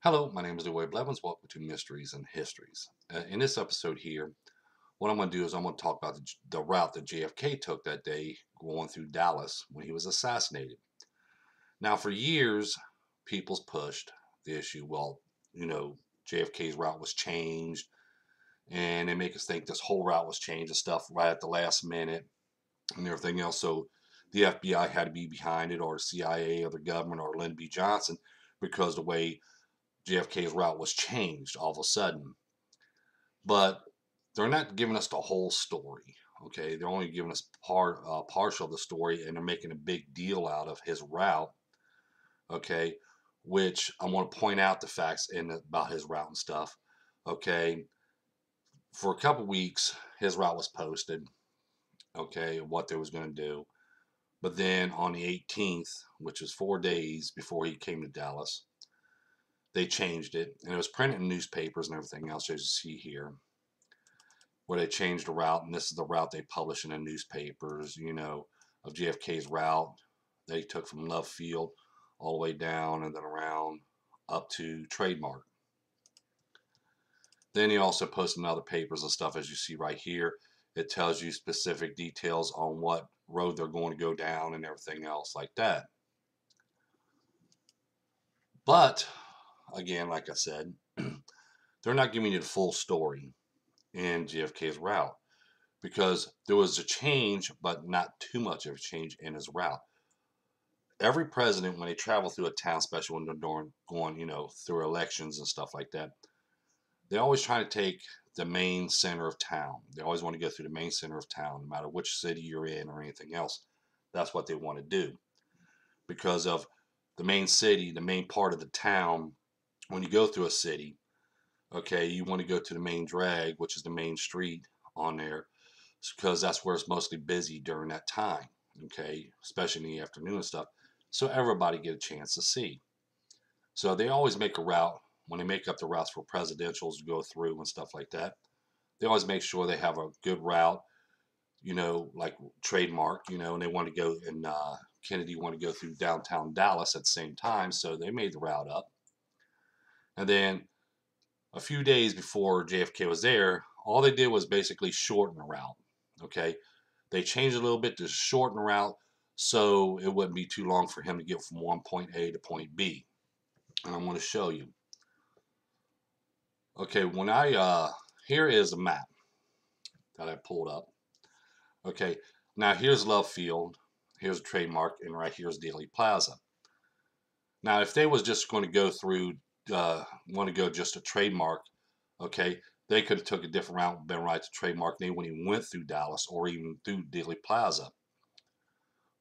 Hello, my name is Leroy Blevins. Welcome to Mysteries and Histories. In this episode here, what I'm going to do is I'm going to talk about the route that JFK took that day going through Dallas when he was assassinated. Now, for years, people's pushed the issue. Well, JFK's route was changed, and they make us think this whole route was changed and stuff right at the last minute and everything else. So the FBI had to be behind it, or CIA, or the government, or Lyndon B. Johnson, because the way JFK's route was changed all of a sudden. But they're not giving us the whole story. Okay, they're only giving us partial of the story, and they're making a big deal out of his route. Okay, which I want to point out the facts about his route and stuff. Okay, for a couple weeks, his route was posted. Okay, what they was going to do, but then on the 18th, which was 4 days before he came to Dallas, they changed it, and it was printed in newspapers and everything else, as you see here, where they changed the route, and this is the route they publish in the newspapers, of JFK's route. They took from Love Field all the way down and then around up to Trademark. Then he also posted in other papers and stuff, as you see right here. It tells you specific details on what road they're going to go down and everything else like that. But, again, like I said, they're not giving you the full story in JFK's route, because there was a change, but not too much of a change in his route. Every president, when they travel through a town, especially when they're going, through elections and stuff like that, they always try to take the main center of town. They always want to go through the main center of town, no matter which city you're in or anything else. That's what they want to do, because of the main city, the main part of the town. When you go through a city, okay, you want to go to the main drag, which is the main street on there, because that's where it's mostly busy during that time, okay, especially in the afternoon and stuff, so everybody get a chance to see. So they always make a route. When they make up the routes for presidentials to go through and stuff like that, they always make sure they have a good route, like Trademark, and they want to go, and Kennedy want to go through downtown Dallas at the same time, so they made the route up. And then a few days before JFK was there, all they did was basically shorten the route. Okay, they changed it a little bit to shorten the route so it wouldn't be too long for him to get from one point A to point B. And I'm going to show you. Okay, here is a map that I pulled up. Okay, now here's Love Field, here's Trademark, and right here's Dealey Plaza. Now, if they was just going to go through, want to go just to Trademark, okay, they could have took a different route, been right to Trademark. They wouldn't even went through Dallas or even through Dealey Plaza.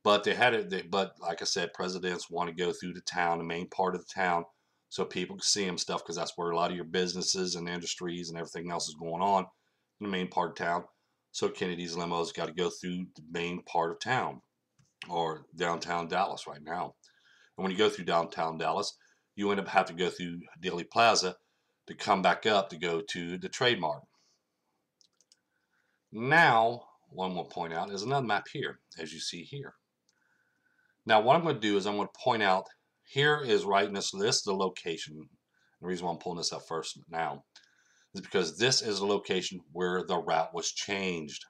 But they had it. But like I said, presidents want to go through the town, the main part of the town, so people can see them stuff, because that's where a lot of your businesses and industries and everything else is going on in the main part of town. So Kennedy's limos got to go through the main part of town, or downtown Dallas right now. And when you go through downtown Dallas, you end up having to go through Dealey Plaza to come back up to go to the Trademark. Now, one will point out is another map here, as you see here. Now, what I'm going to do is I'm going to point out, here is right in this list, the location. The reason why I'm pulling this up first now is because this is the location where the route was changed.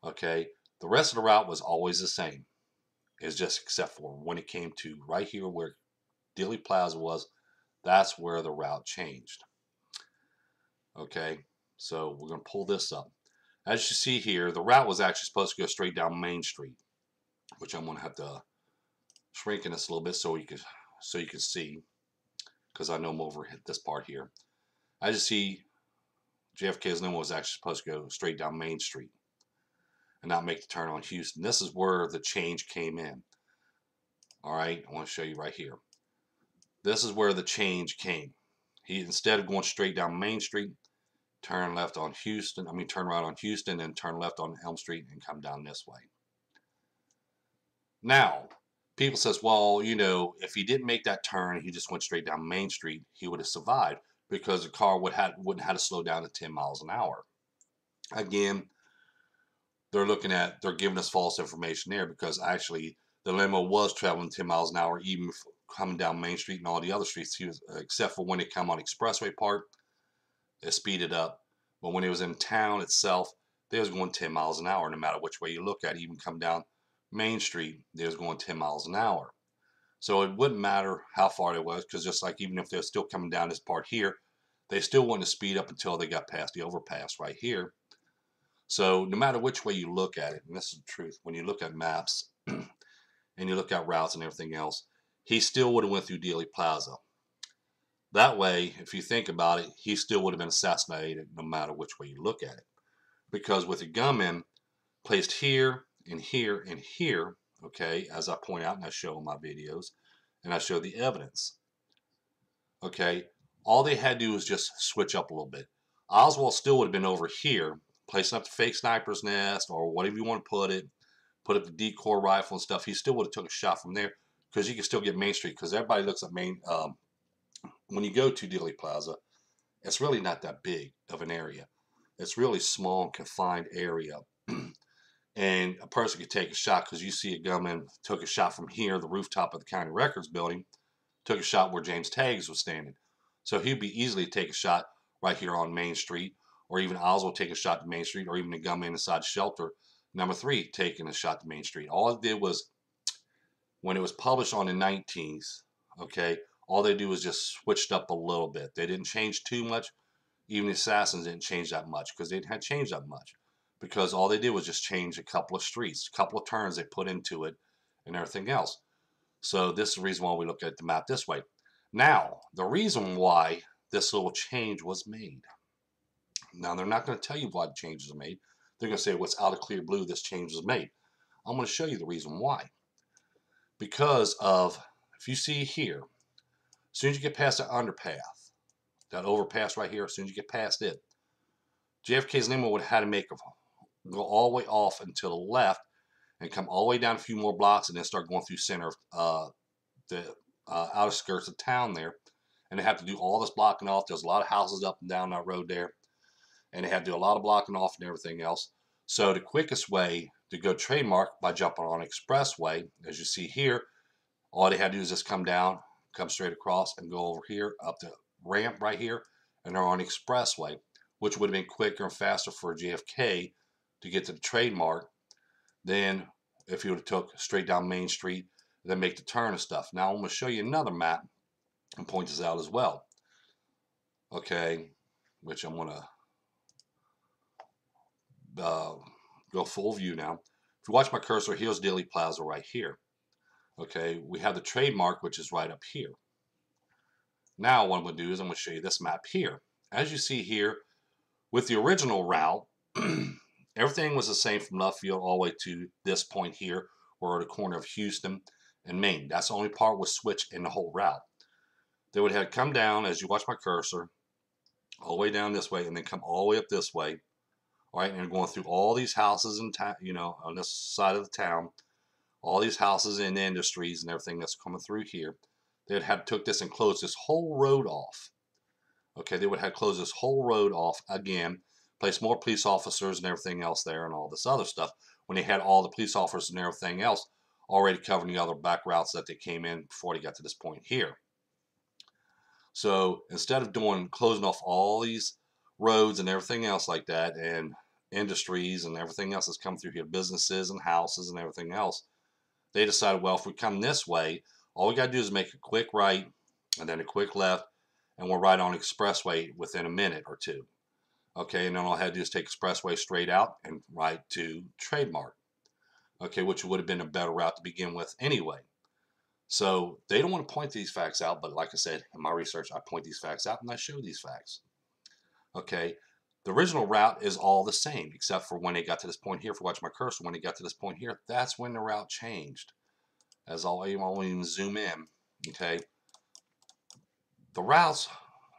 Okay, the rest of the route was always the same. It's just except for when it came to right here where Dealey Plaza was, that's where the route changed. Okay, so we're going to pull this up. As you see here, the route was actually supposed to go straight down Main Street, which I'm going to have to shrink in this a little bit so you can see, because I know I'm over this part here. As you see, JFK's limo was actually supposed to go straight down Main Street and not make the turn on Houston. This is where the change came in. All right, I want to show you right here. This is where the change came. He, instead of going straight down Main Street, turn left on Houston. Turn right on Houston and turn left on Elm Street and come down this way. Now, people says, well, if he didn't make that turn, he just went straight down Main Street, he would have survived, because the car wouldn't have to slow down to 10 miles an hour. Again, they're giving us false information there, because actually the limo was traveling 10 miles an hour even coming down Main Street and all the other streets. He was, except for when they come on Expressway part, it speeded up. But when it was in town itself, they was going 10 miles an hour, no matter which way you look at it. Even come down Main Street, they was going 10 miles an hour. So it wouldn't matter how far it was, because just like even if they're still coming down this part here, they still want to speed up until they got past the overpass right here. So no matter which way you look at it, and this is the truth, when you look at maps and you look at routes and everything else, he still would have went through Dealey Plaza. That way, if you think about it, he still would have been assassinated no matter which way you look at it. Because with a gunman placed here and here and here, okay, as I point out and I show in my videos, and I show the evidence, okay, all they had to do was just switch up a little bit. Oswald still would have been over here, placing up the fake sniper's nest or whatever you want to put up the decoy rifle and stuff. He still would have took a shot from there, because you can still get Main Street, because everybody looks at Main, when you go to Dealey Plaza, it's really not that big of an area. It's really small and confined area. And a person could take a shot, because you see a gunman took a shot from here, the rooftop of the county records building, took a shot where James Taggs was standing. So he'd be easily take a shot right here on Main Street, or even Oswald take a shot to Main Street, or even a gunman inside the shelter, number 3, taking a shot to Main Street. All it did was, when it was published on the 19th, okay, all they do was just switched up a little bit. They didn't change too much. Even the assassins didn't change that much, because they didn't change that much. Because all they did was just change a couple of streets, a couple of turns they put into it, and everything else. So this is the reason why we look at the map this way. Now, the reason why this little change was made. Now, they're not going to tell you why the changes are made. They're going to say, what's out of clear blue, this change was made. I'm going to show you the reason why. Because of, if you see here, as soon as you get past that underpath, that overpass right here, as soon as you get past it, JFK's limo would have had to make a go all the way off and to the left and come all the way down a few more blocks and then start going through center of the outer skirts of town there. And they have to do all this blocking off. There's a lot of houses up and down that road there. And they had to do a lot of blocking off and everything else. So the quickest way to go trademark by jumping on Expressway, as you see here, all they had to do is just come down, come straight across, and go over here, up the ramp right here, and they're on Expressway, which would have been quicker and faster for JFK to get to the trademark than if he would have took straight down Main Street and then make the turn and stuff. Now I'm going to show you another map and point this out as well. Okay, which I'm going to go full view now. If you watch my cursor, here's Dealey Plaza right here. Okay, we have the trademark, which is right up here. Now what I'm going to do is I'm going to show you this map here. As you see here, with the original route, everything was the same from left field all the way to this point here, or the corner of Houston and Maine. That's the only part was switched in the whole route. They would have come down, as you watch my cursor, all the way down this way, and then come all the way up this way. All right, and going through all these houses in town, you know, on this side of the town, all these houses and industries and everything that's coming through here. They would have took this and closed this whole road off. Okay, they would have closed this whole road off again, placed more police officers and everything else there and all this other stuff, when they had all the police officers and everything else already covering the other back routes that they came in before they got to this point here. So instead of closing off all these roads and everything else like that, and industries and everything else that's come through here, businesses and houses and everything else, they decided, well, if we come this way, all we got to do is make a quick right and then a quick left, and we're right on Expressway within a minute or two. Okay, and then all I had to do is take Expressway straight out and right to Trademark. Okay, which would have been a better route to begin with anyway. So they don't want to point these facts out, but like I said, in my research, I point these facts out and I show these facts. Okay, the original route is all the same, except for when they got to this point here. If you watch my cursor, when they got to this point here, that's when the route changed. As I'll even zoom in, okay, the routes,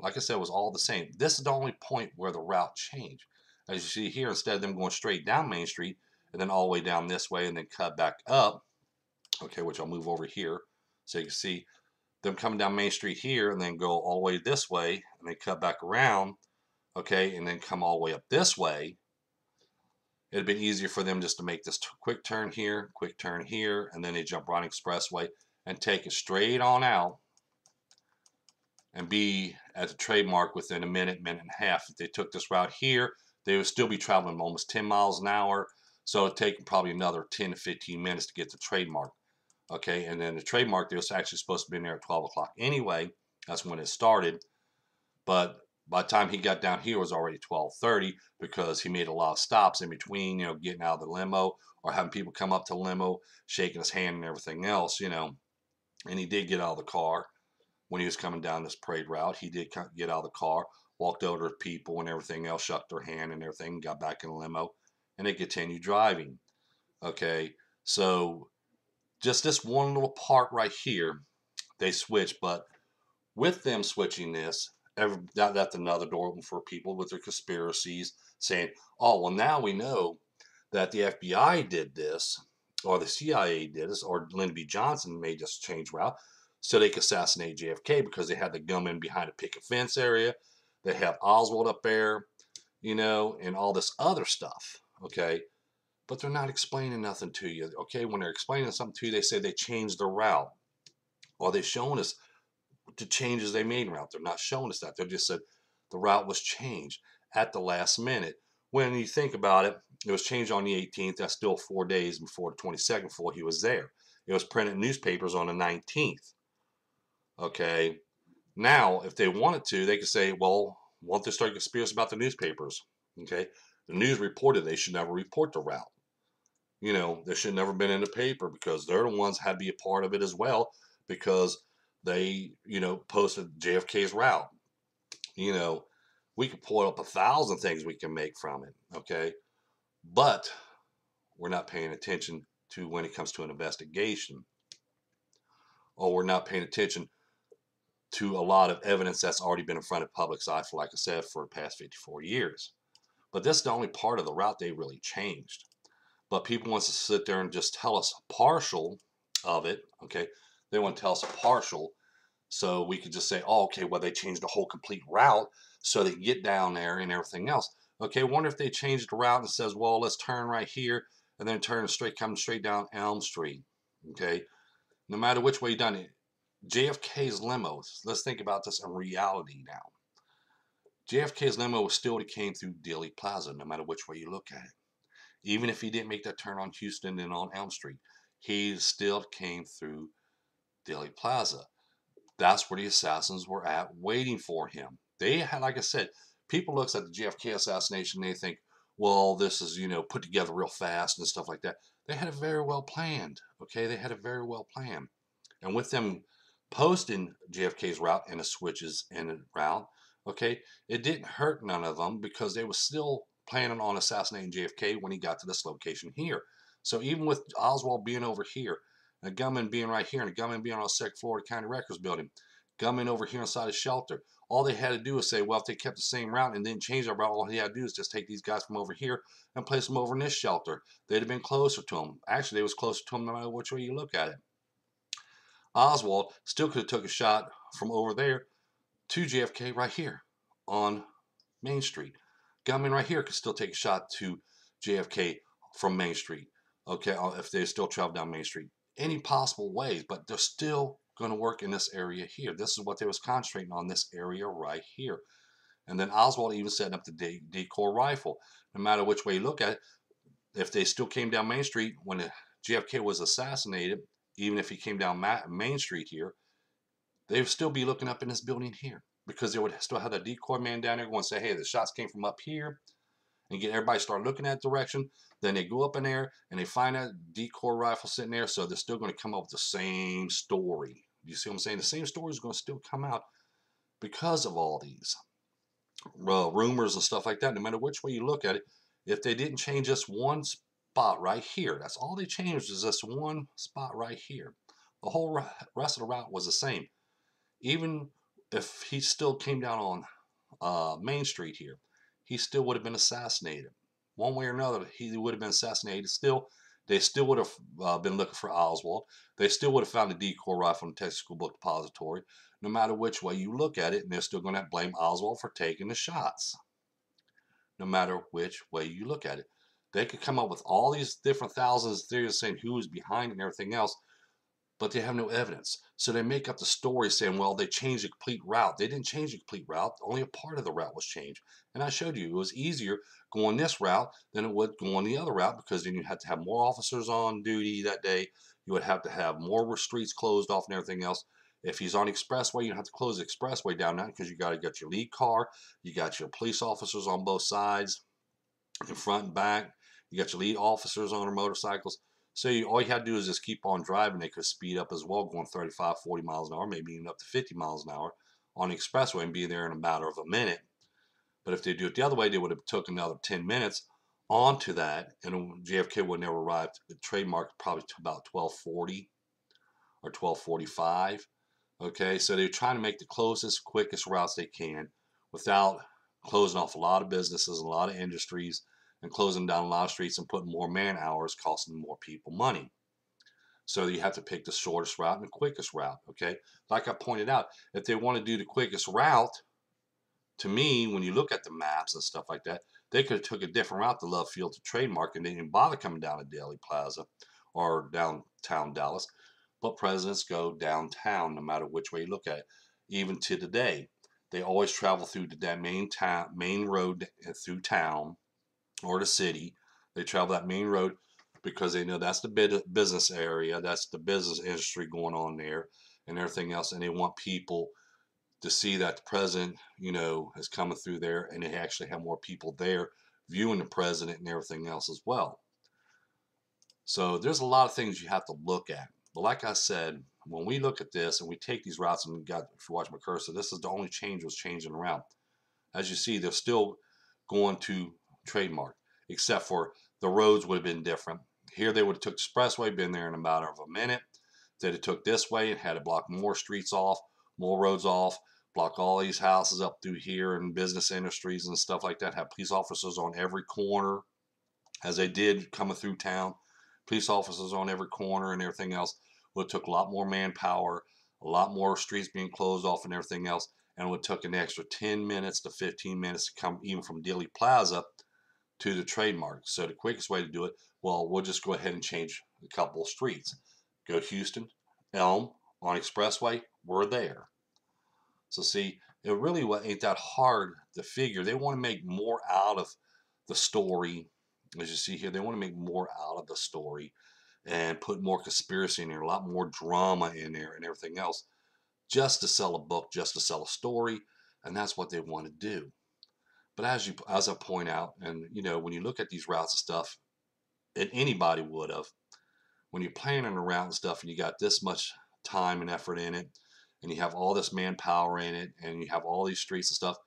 like I said, was all the same. This is the only point where the route changed. As you see here, instead of them going straight down Main Street and then all the way down this way and then cut back up, okay, which I'll move over here so you can see them coming down Main Street here and then go all the way this way and then cut back around, okay, and then come all the way up this way. It'd been easier for them just to make this quick turn here, and then they jump right on Expressway and take it straight on out and be at the trademark within a minute, minute and a half. If they took this route here, they would still be traveling almost 10 miles an hour. So it'd take probably another 10 to 15 minutes to get the trademark. Okay, and then the trademark, they was actually supposed to be in there at 12 o'clock anyway. That's when it started. But by the time he got down here, it was already 12:30 because he made a lot of stops in between, getting out of the limo or having people come up to the limo, shaking his hand and everything else, And he did get out of the car when he was coming down this parade route. He did get out of the car, walked over to people and everything else, shook their hand and everything, got back in the limo, and they continued driving. Okay, so just this one little part right here, they switched. But with them switching this, that's another door open for people with their conspiracies saying, oh, well, now we know that the FBI did this, or the CIA did this, or Lyndon B. Johnson made this change route so they could assassinate JFK because they had the gunman behind a picket fence area. They have Oswald up there, and all this other stuff, okay? But they're not explaining nothing to you, okay? When they're explaining something to you, they say they changed the route, or they're showing us the changes they made in route. They're not showing us that. They just said the route was changed at the last minute. When you think about it, it was changed on the 18th. That's still 4 days before the 22nd before he was there. It was printed in newspapers on the 19th. Okay. Now, if they wanted to, they could say, well, want to start a conspiracy about the newspapers. Okay. The news reported they should never report the route. They should never been in the paper because they're the ones had to be a part of it as well because they, posted JFK's route. We could pull up 1,000 things we can make from it. Okay. But we're not paying attention to when it comes to an investigation, or we're not paying attention to a lot of evidence that's already been in front of public's eye for, like I said, for the past 54 years. But this is the only part of the route they really changed. But people want to sit there and just tell us partial of it. Okay. They want to tell us a partial so we could just say, oh, okay, well, they changed the whole complete route so they can get down there and everything else. Okay, wonder if they changed the route and says, well, let's turn right here and then turn straight, come straight down Elm Street. Okay, no matter which way you done it. JFK's limos, let's think about this in reality now. JFK's limo still came through Dealey Plaza, no matter which way you look at it. Even if he didn't make that turn on Houston and on Elm Street, he still came through Dealey Plaza. That's where the assassins were at, waiting for him. They had, like I said, people looks at the JFK assassination, they think, well, this is, put together real fast and stuff like that. They had it very well planned, okay? They had it very well planned. And with them posting JFK's route and the switches in the route, okay, it didn't hurt none of them because they were still planning on assassinating JFK when he got to this location here. So even with Oswald being over here, a gunman being right here, and a gunman being on the second floor of the county records building, gunman over here inside the shelter. All they had to do was say, well, if they kept the same route and didn't change their route, all he had to do is just take these guys from over here and place them over in this shelter. They'd have been closer to them. Actually, they was closer to them no matter which way you look at it. Oswald still could have took a shot from over there to JFK right here on Main Street. Gunman right here could still take a shot to JFK from Main Street. Okay, if they still travel down Main Street. Any possible ways, but they're still going to work in this area here. This is what they was concentrating on, this area right here. And then Oswald even setting up the decoy rifle. No matter which way you look at it, if they still came down Main Street when JFK was assassinated, even if he came down Main Street here, they would still be looking up in this building here because they would still have that decoy man down there going to say, hey, the shots came from up here, and get everybody start looking that direction. Then they go up in there and they find that decoy rifle sitting there. So they're still going to come up with the same story. You see what I'm saying? The same story is going to still come out because of all these rumors and stuff like that. No matter which way you look at it, if they didn't change this one spot right here, that's all they changed is this one spot right here. The whole rest of the route was the same. Even if he still came down on Main Street here, he still would have been assassinated. One way or another, he would have been assassinated. Still, they still would have been looking for Oswald. They still would have found the decoy rifle in the Texas School Book Depository. No matter which way you look at it, and they're still going to blame Oswald for taking the shots. No matter which way you look at it. They could come up with all these different thousands of theories saying who was behind and everything else. but they have no evidence. So they make up the story saying, well, they changed the complete route. They didn't change the complete route. Only a part of the route was changed. And I showed you it was easier going this route than it would going the other route, because then you had to have more officers on duty that day. You would have to have more streets closed off and everything else. If he's on the expressway, you have to close the expressway down now, because you got to get your lead car. You got your police officers on both sides, in front and back. You got your lead officers on their motorcycles. So all you had to do is just keep on driving. They could speed up as well, going 35, 40 miles an hour, maybe even up to 50 miles an hour on the expressway and be there in a matter of a minute. But if they do it the other way, they would have took another 10 minutes onto that, and JFK would never arrive. The trademark probably to about 12:40 or 12:45. Okay, so they're trying to make the closest, quickest routes they can without closing off a lot of businesses, a lot of industries, and closing down a lot of streets and putting more man hours, costing more people money. So you have to pick the shortest route and the quickest route. Okay, like I pointed out, if they want to do the quickest route, to me, when you look at the maps and stuff like that, they could have took a different route to Love Field to Trademark and they didn't bother coming down to Daly Plaza or downtown Dallas. But presidents go downtown no matter which way you look at it. Even to today, they always travel through that main road through town or the city. They travel that main road because they know that's the business area, that's the business industry going on there, and everything else. And they want people to see that the president, is coming through there, and they actually have more people there viewing the president and everything else as well. So there's a lot of things you have to look at. But like I said, when we look at this and we take these routes, and if you watch my cursor, this is the only change was changing the route. As you see, they're still going to Trademark, except for the roads would have been different. Here they would have took the expressway, been there in a matter of a minute. They'd have took this way and had to block more streets off, more roads off, block all these houses up through here and business industries and stuff like that. Have police officers on every corner, as they did coming through town. Police officers on every corner and everything else. Would have took a lot more manpower, a lot more streets being closed off and everything else, and it would have took an extra 10 minutes to 15 minutes to come even from Dealey Plaza to the Trademark. So the quickest way to do it, well, we'll just go ahead and change a couple of streets. Go Houston, Elm, on Expressway, we're there. So see, it really ain't that hard to figure. They want to make more out of the story. As you see here, they want to make more out of the story and put more conspiracy in there, a lot more drama in there and everything else, just to sell a book, just to sell a story, and that's what they want to do. But as I point out, and when you look at these routes and stuff, and anybody would have, when you're planning a route and stuff, and you got this much time and effort in it, and you have all this manpower in it, and you have all these streets and stuff,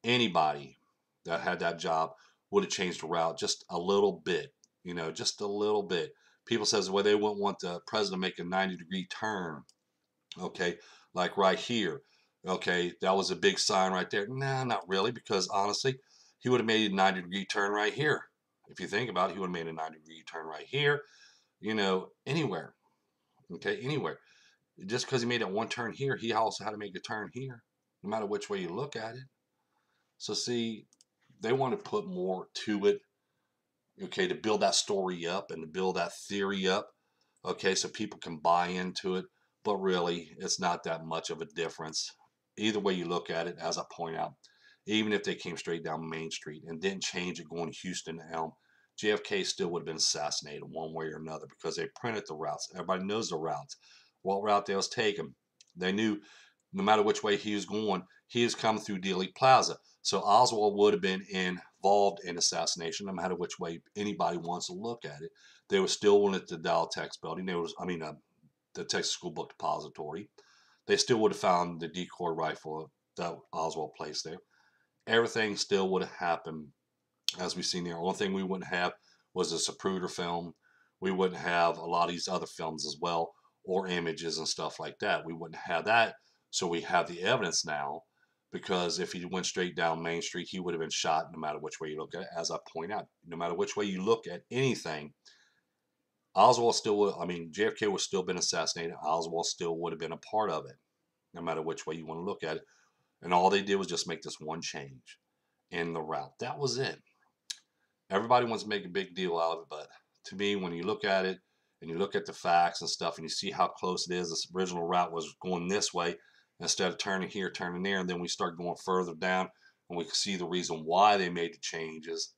anybody that had that job would have changed the route just a little bit, just a little bit. People says, well, they wouldn't want the president to make a 90-degree turn, okay, like right here. Okay, that was a big sign right there. Nah, not really, because honestly, he would have made a 90-degree turn right here. If you think about it, he would have made a 90-degree turn right here, anywhere. Okay, anywhere. Just because he made that one turn here, he also had to make a turn here, no matter which way you look at it. So see, they want to put more to it, okay, to build that story up and to build that theory up, okay, so people can buy into it. But really, it's not that much of a difference. Either way you look at it, as I point out, even if they came straight down Main Street and didn't change it going Houston to Elm, JFK still would have been assassinated one way or another, because they printed the routes. Everybody knows the routes, what route they was taking. They knew no matter which way he was going, he was coming through Dealey Plaza. So Oswald would have been involved in assassination, no matter which way anybody wants to look at it. They were still in the Dow Tex building. The Texas School Book Depository. They still would have found the decoy rifle that Oswald placed there. Everything still would have happened as we've seen there. The only thing we wouldn't have was a Zapruder film. We wouldn't have a lot of these other films as well, or images and stuff like that. We wouldn't have that. So we have the evidence now, because if he went straight down Main Street, he would have been shot no matter which way you look at it. As I point out, no matter which way you look at anything, Oswald still would, JFK would still been assassinated. Oswald still would have been a part of it, no matter which way you want to look at it. And all they did was just make this one change in the route. That was it. Everybody wants to make a big deal out of it, but to me, when you look at it, and you look at the facts and stuff, and you see how close it is. This original route was going this way instead of turning here, turning there, and then we start going further down, and we can see the reason why they made the changes.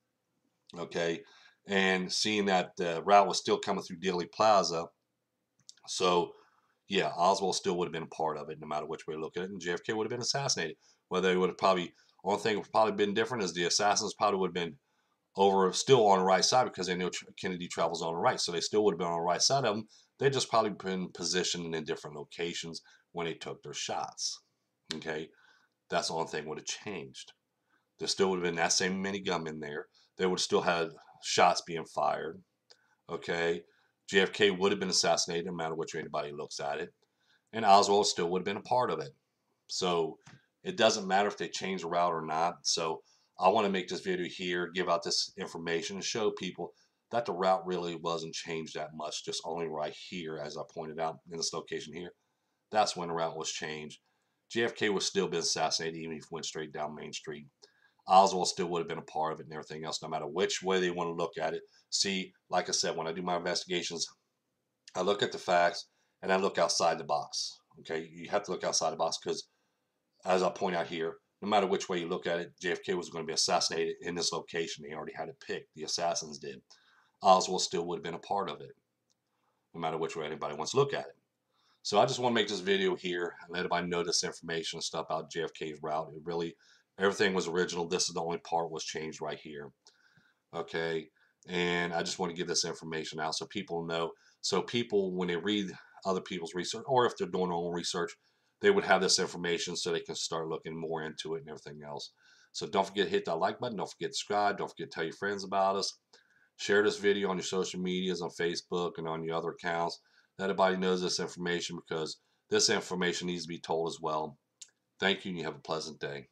Okay, and seeing that the route was still coming through Dealey Plaza, so yeah, Oswald still would have been a part of it, no matter which way you look at it, and JFK would have been assassinated. Whether they would have probably, only thing would probably been different is the assassins probably would have been over still on the right side because they know Kennedy travels on the right, so they still would have been on the right side of them. They just probably been positioned in different locations when they took their shots. Okay, that's the only thing would have changed. There still would have been that same minigun in there. They would have still had shots being fired. Okay, JFK would have been assassinated no matter which way anybody looks at it, and Oswald still would have been a part of it. So it doesn't matter if they change the route or not. So I want to make this video here, give out this information, and show people that the route really wasn't changed that much, just only right here, as I pointed out in this location here. That's when the route was changed. JFK would still been assassinated even if he went straight down Main Street. Oswald still would have been a part of it and everything else, no matter which way they want to look at it. See, like I said, when I do my investigations, I look at the facts and I look outside the box. Okay, you have to look outside the box because, as I point out here, no matter which way you look at it, JFK was going to be assassinated in this location. They already had it picked. The assassins did. Oswald still would have been a part of it, no matter which way anybody wants to look at it. So I just want to make this video here and let everybody know this information and stuff about JFK's route. It really, everything was original. This is the only part was changed right here. Okay, and I just want to give this information out so people know. So people, when they read other people's research, or if they're doing their own research, they would have this information so they can start looking more into it and everything else. So don't forget to hit that like button. Don't forget to subscribe. Don't forget to tell your friends about us. Share this video on your social medias, on Facebook and on your other accounts. Let everybody knows this information because this information needs to be told as well. Thank you, and you have a pleasant day.